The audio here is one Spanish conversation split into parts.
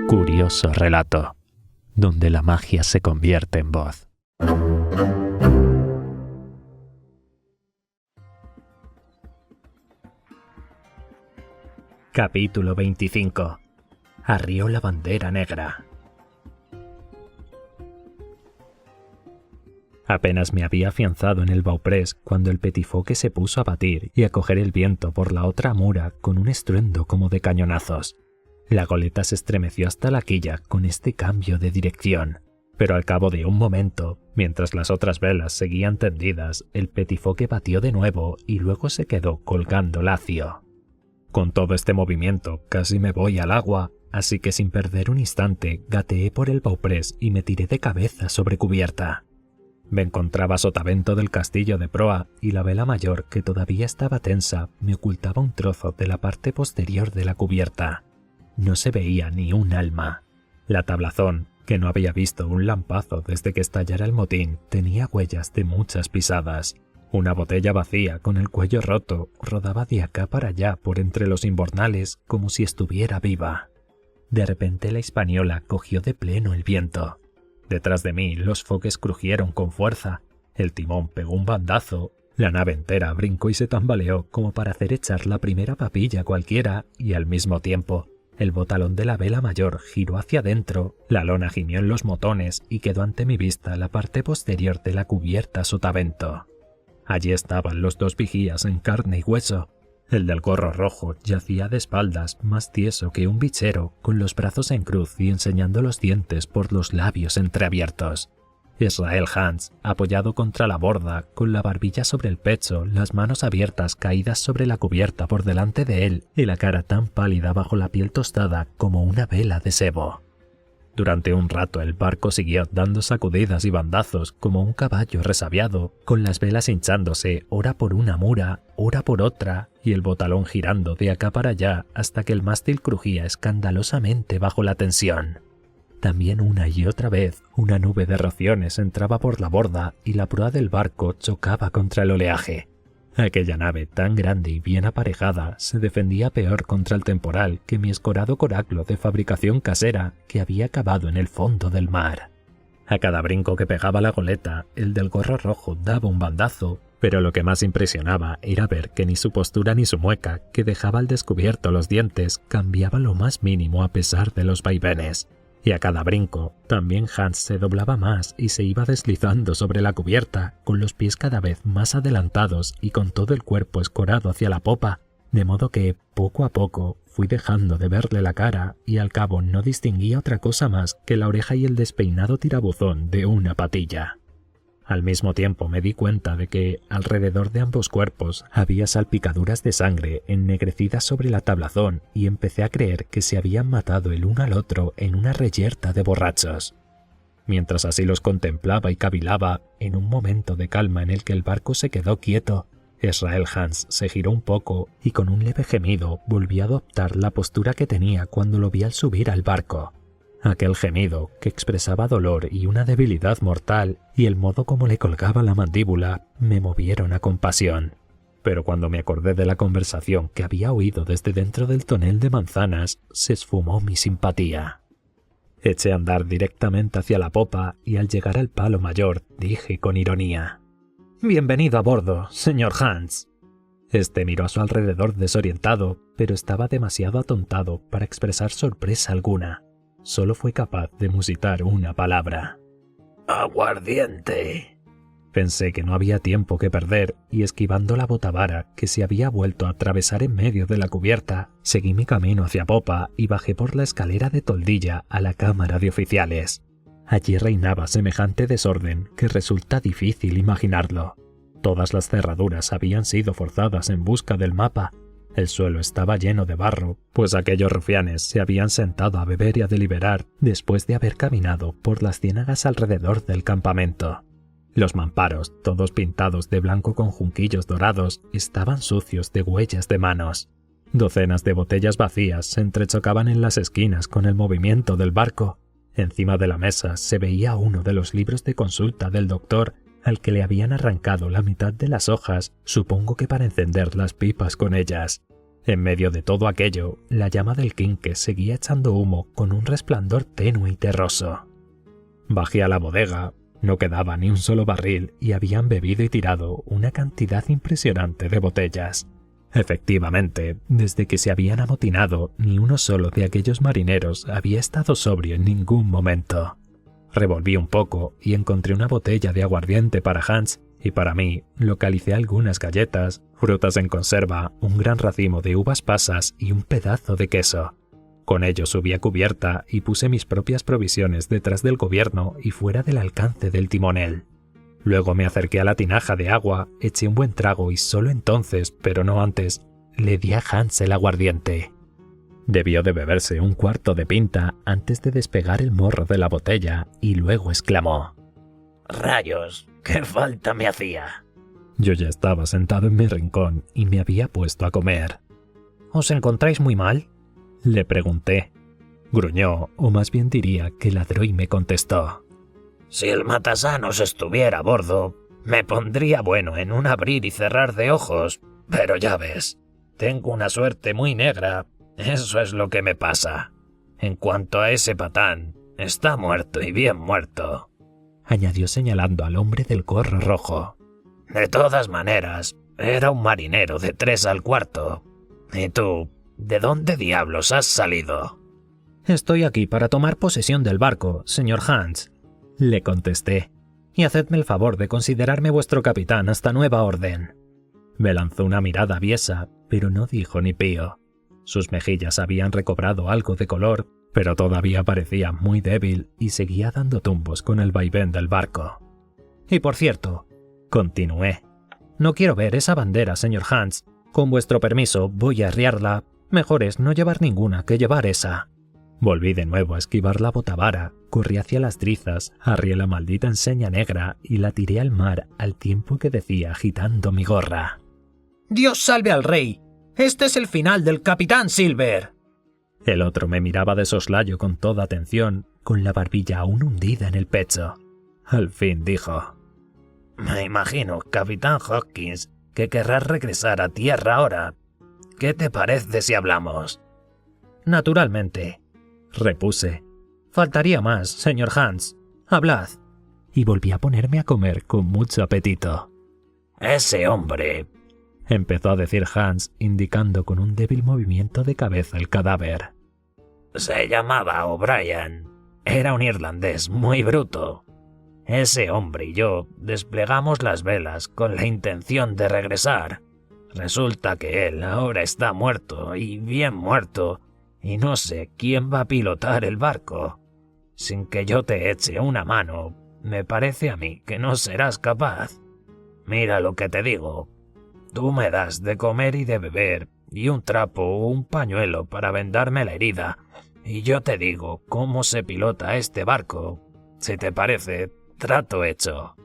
Curioso relato, donde la magia se convierte en voz. Capítulo 25. Arrió la bandera negra. Apenas me había afianzado en el bauprés cuando el petifoque se puso a batir y a coger el viento por la otra amura con un estruendo como de cañonazos. La goleta se estremeció hasta la quilla con este cambio de dirección, pero al cabo de un momento, mientras las otras velas seguían tendidas, el petifoque batió de nuevo y luego se quedó colgando lacio. Con todo este movimiento casi me voy al agua, así que sin perder un instante gateé por el bauprés y me tiré de cabeza sobre cubierta. Me encontraba a sotavento del castillo de proa y la vela mayor, que todavía estaba tensa, me ocultaba un trozo de la parte posterior de la cubierta. No se veía ni un alma. La tablazón, que no había visto un lampazo desde que estallara el motín, tenía huellas de muchas pisadas. Una botella vacía con el cuello roto rodaba de acá para allá por entre los imbornales como si estuviera viva. De repente la hispaniola cogió de pleno el viento. Detrás de mí los foques crujieron con fuerza, el timón pegó un bandazo, la nave entera brincó y se tambaleó como para hacer echar la primera papilla cualquiera y al mismo tiempo el botalón de la vela mayor giró hacia adentro, la lona gimió en los motones y quedó ante mi vista la parte posterior de la cubierta sotavento. Allí estaban los dos vigías en carne y hueso. El del gorro rojo yacía de espaldas, más tieso que un bichero, con los brazos en cruz y enseñando los dientes por los labios entreabiertos. Israel Hands, apoyado contra la borda, con la barbilla sobre el pecho, las manos abiertas caídas sobre la cubierta por delante de él y la cara tan pálida bajo la piel tostada como una vela de sebo. Durante un rato el barco siguió dando sacudidas y bandazos como un caballo resabiado, con las velas hinchándose ora por una mura, ora por otra, y el botalón girando de acá para allá hasta que el mástil crujía escandalosamente bajo la tensión. También una y otra vez una nube de rociones entraba por la borda y la proa del barco chocaba contra el oleaje. Aquella nave tan grande y bien aparejada se defendía peor contra el temporal que mi escorado coraclo de fabricación casera que había cavado en el fondo del mar. A cada brinco que pegaba la goleta, el del gorro rojo daba un bandazo, pero lo que más impresionaba era ver que ni su postura ni su mueca, que dejaba al descubierto los dientes, cambiaba lo más mínimo a pesar de los vaivenes. Y a cada brinco, también Hans se doblaba más y se iba deslizando sobre la cubierta, con los pies cada vez más adelantados y con todo el cuerpo escorado hacia la popa, de modo que, poco a poco, fui dejando de verle la cara y al cabo no distinguía otra cosa más que la oreja y el despeinado tirabuzón de una patilla. Al mismo tiempo me di cuenta de que, alrededor de ambos cuerpos, había salpicaduras de sangre ennegrecidas sobre la tablazón y empecé a creer que se habían matado el uno al otro en una reyerta de borrachos. Mientras así los contemplaba y cavilaba, en un momento de calma en el que el barco se quedó quieto, Israel Hands se giró un poco y con un leve gemido volvió a adoptar la postura que tenía cuando lo vi al subir al barco. Aquel gemido, que expresaba dolor y una debilidad mortal, y el modo como le colgaba la mandíbula, me movieron a compasión. Pero cuando me acordé de la conversación que había oído desde dentro del tonel de manzanas, se esfumó mi simpatía. Eché a andar directamente hacia la popa y al llegar al palo mayor dije con ironía: «Bienvenido a bordo, señor Hands». Este miró a su alrededor desorientado, pero estaba demasiado atontado para expresar sorpresa alguna. Solo fue capaz de musitar una palabra. «Aguardiente». Pensé que no había tiempo que perder y esquivando la botavara que se había vuelto a atravesar en medio de la cubierta, seguí mi camino hacia popa y bajé por la escalera de toldilla a la cámara de oficiales. Allí reinaba semejante desorden que resulta difícil imaginarlo. Todas las cerraduras habían sido forzadas en busca del mapa. El suelo estaba lleno de barro, pues aquellos rufianes se habían sentado a beber y a deliberar después de haber caminado por las ciénagas alrededor del campamento. Los mamparos, todos pintados de blanco con junquillos dorados, estaban sucios de huellas de manos. Docenas de botellas vacías se entrechocaban en las esquinas con el movimiento del barco. Encima de la mesa se veía uno de los libros de consulta del doctor, al que le habían arrancado la mitad de las hojas, supongo que para encender las pipas con ellas. En medio de todo aquello, la llama del quinqué seguía echando humo con un resplandor tenue y terroso. Bajé a la bodega, no quedaba ni un solo barril y habían bebido y tirado una cantidad impresionante de botellas. Efectivamente, desde que se habían amotinado, ni uno solo de aquellos marineros había estado sobrio en ningún momento. Revolví un poco y encontré una botella de aguardiente para Hans, y para mí localicé algunas galletas, frutas en conserva, un gran racimo de uvas pasas y un pedazo de queso. Con ello subí a cubierta y puse mis propias provisiones detrás del gobierno y fuera del alcance del timonel. Luego me acerqué a la tinaja de agua, eché un buen trago y solo entonces, pero no antes, le di a Hans el aguardiente. Debió de beberse un cuarto de pinta antes de despegar el morro de la botella y luego exclamó: «¡Rayos! ¡Qué falta me hacía!». Yo ya estaba sentado en mi rincón y me había puesto a comer. ¿Os encontráis muy mal?, le pregunté. Gruñó, o más bien diría que ladró y me contestó: «Si el matasanos estuviera a bordo, me pondría bueno en un abrir y cerrar de ojos, pero ya ves, tengo una suerte muy negra, eso es lo que me pasa. En cuanto a ese patán, está muerto y bien muerto», añadió señalando al hombre del gorro rojo. «De todas maneras, era un marinero de 3 al cuarto. ¿Y tú, de dónde diablos has salido?». «Estoy aquí para tomar posesión del barco, señor Hans», le contesté. «y hacedme el favor de considerarme vuestro capitán hasta nueva orden». Me lanzó una mirada aviesa, pero no dijo ni pío. Sus mejillas habían recobrado algo de color, pero todavía parecía muy débil y seguía dando tumbos con el vaivén del barco. «Y por cierto», continué, «no quiero ver esa bandera, señor Hans. Con vuestro permiso voy a arriarla. Mejor es no llevar ninguna que llevar esa». Volví de nuevo a esquivar la botavara, corrí hacia las trizas, arrié la maldita enseña negra y la tiré al mar al tiempo que decía agitando mi gorra: «¡Dios salve al rey! Este es el final del Capitán Silver». El otro me miraba de soslayo con toda atención, con la barbilla aún hundida en el pecho. Al fin dijo: «Me imagino, Capitán Hawkins, que querrás regresar a tierra ahora. ¿Qué te parece si hablamos?». «Naturalmente», repuse. «Faltaría más, señor Hans. Hablad». Y volví a ponerme a comer con mucho apetito. «Ese hombre», empezó a decir Hans, indicando con un débil movimiento de cabeza el cadáver, «se llamaba O'Brien. Era un irlandés muy bruto. Ese hombre y yo desplegamos las velas con la intención de regresar. Resulta que él ahora está muerto y bien muerto, y no sé quién va a pilotar el barco. Sin que yo te eche una mano, me parece a mí que no serás capaz. Mira lo que te digo. Tú me das de comer y de beber, y un trapo o un pañuelo para vendarme la herida, y yo te digo cómo se pilota este barco. Si te parece, trato hecho».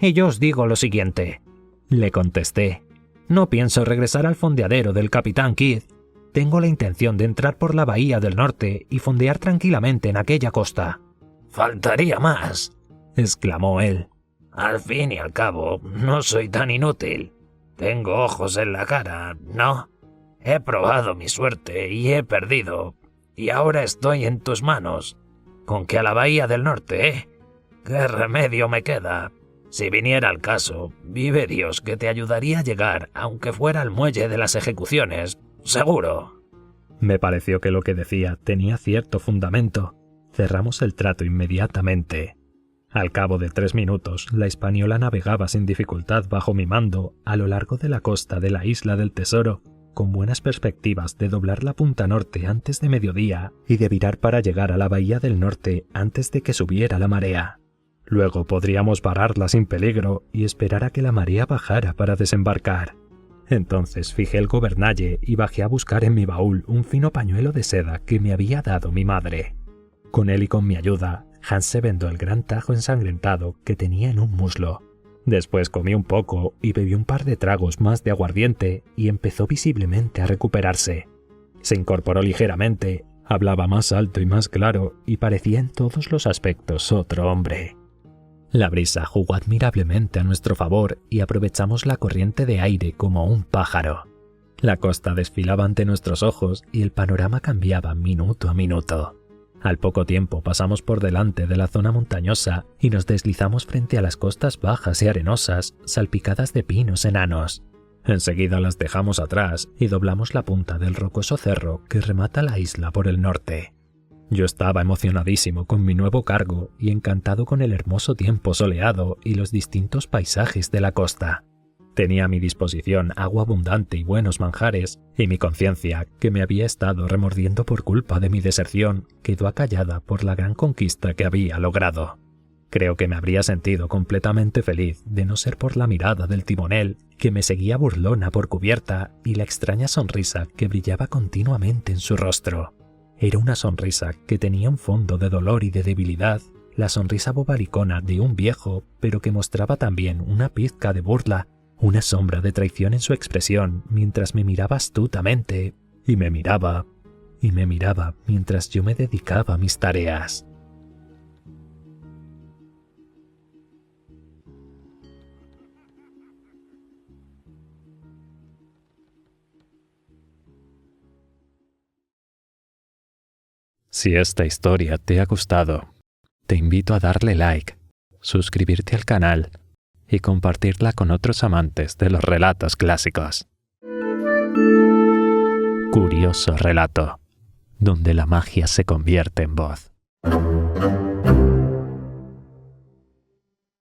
«Y yo os digo lo siguiente», le contesté. «no pienso regresar al fondeadero del Capitán Kidd. Tengo la intención de entrar por la bahía del norte y fondear tranquilamente en aquella costa». «Faltaría más», exclamó él. «Al fin y al cabo, no soy tan inútil. Tengo ojos en la cara, ¿no? He probado mi suerte y he perdido. Y ahora estoy en tus manos. Con que a la bahía del norte, ¿eh? ¿Qué remedio me queda? Si viniera al caso, vive Dios que te ayudaría a llegar, aunque fuera al muelle de las ejecuciones. Seguro». Me pareció que lo que decía tenía cierto fundamento. Cerramos el trato inmediatamente. Al cabo de 3 minutos, la Hispaniola navegaba sin dificultad bajo mi mando a lo largo de la costa de la Isla del Tesoro, con buenas perspectivas de doblar la punta norte antes de mediodía y de virar para llegar a la bahía del norte antes de que subiera la marea. Luego podríamos pararla sin peligro y esperar a que la marea bajara para desembarcar. Entonces fijé el gobernalle y bajé a buscar en mi baúl un fino pañuelo de seda que me había dado mi madre. Con él y con mi ayuda, Hans se vendó el gran tajo ensangrentado que tenía en un muslo. Después comí un poco y bebió un par de tragos más de aguardiente y empezó visiblemente a recuperarse. Se incorporó ligeramente, hablaba más alto y más claro y parecía en todos los aspectos otro hombre. La brisa jugó admirablemente a nuestro favor y aprovechamos la corriente de aire como un pájaro. La costa desfilaba ante nuestros ojos y el panorama cambiaba minuto a minuto. Al poco tiempo pasamos por delante de la zona montañosa y nos deslizamos frente a las costas bajas y arenosas, salpicadas de pinos enanos. Enseguida las dejamos atrás y doblamos la punta del rocoso cerro que remata la isla por el norte. Yo estaba emocionadísimo con mi nuevo cargo y encantado con el hermoso tiempo soleado y los distintos paisajes de la costa. Tenía a mi disposición agua abundante y buenos manjares, y mi conciencia, que me había estado remordiendo por culpa de mi deserción, quedó acallada por la gran conquista que había logrado. Creo que me habría sentido completamente feliz de no ser por la mirada del timonel, que me seguía burlona por cubierta, y la extraña sonrisa que brillaba continuamente en su rostro. Era una sonrisa que tenía un fondo de dolor y de debilidad, la sonrisa bobalicona de un viejo, pero que mostraba también una pizca de burla, una sombra de traición en su expresión, mientras me miraba astutamente, y me miraba mientras yo me dedicaba a mis tareas. Si esta historia te ha gustado, te invito a darle like, suscribirte al canal y compartirla con otros amantes de los relatos clásicos. Curioso relato, donde la magia se convierte en voz.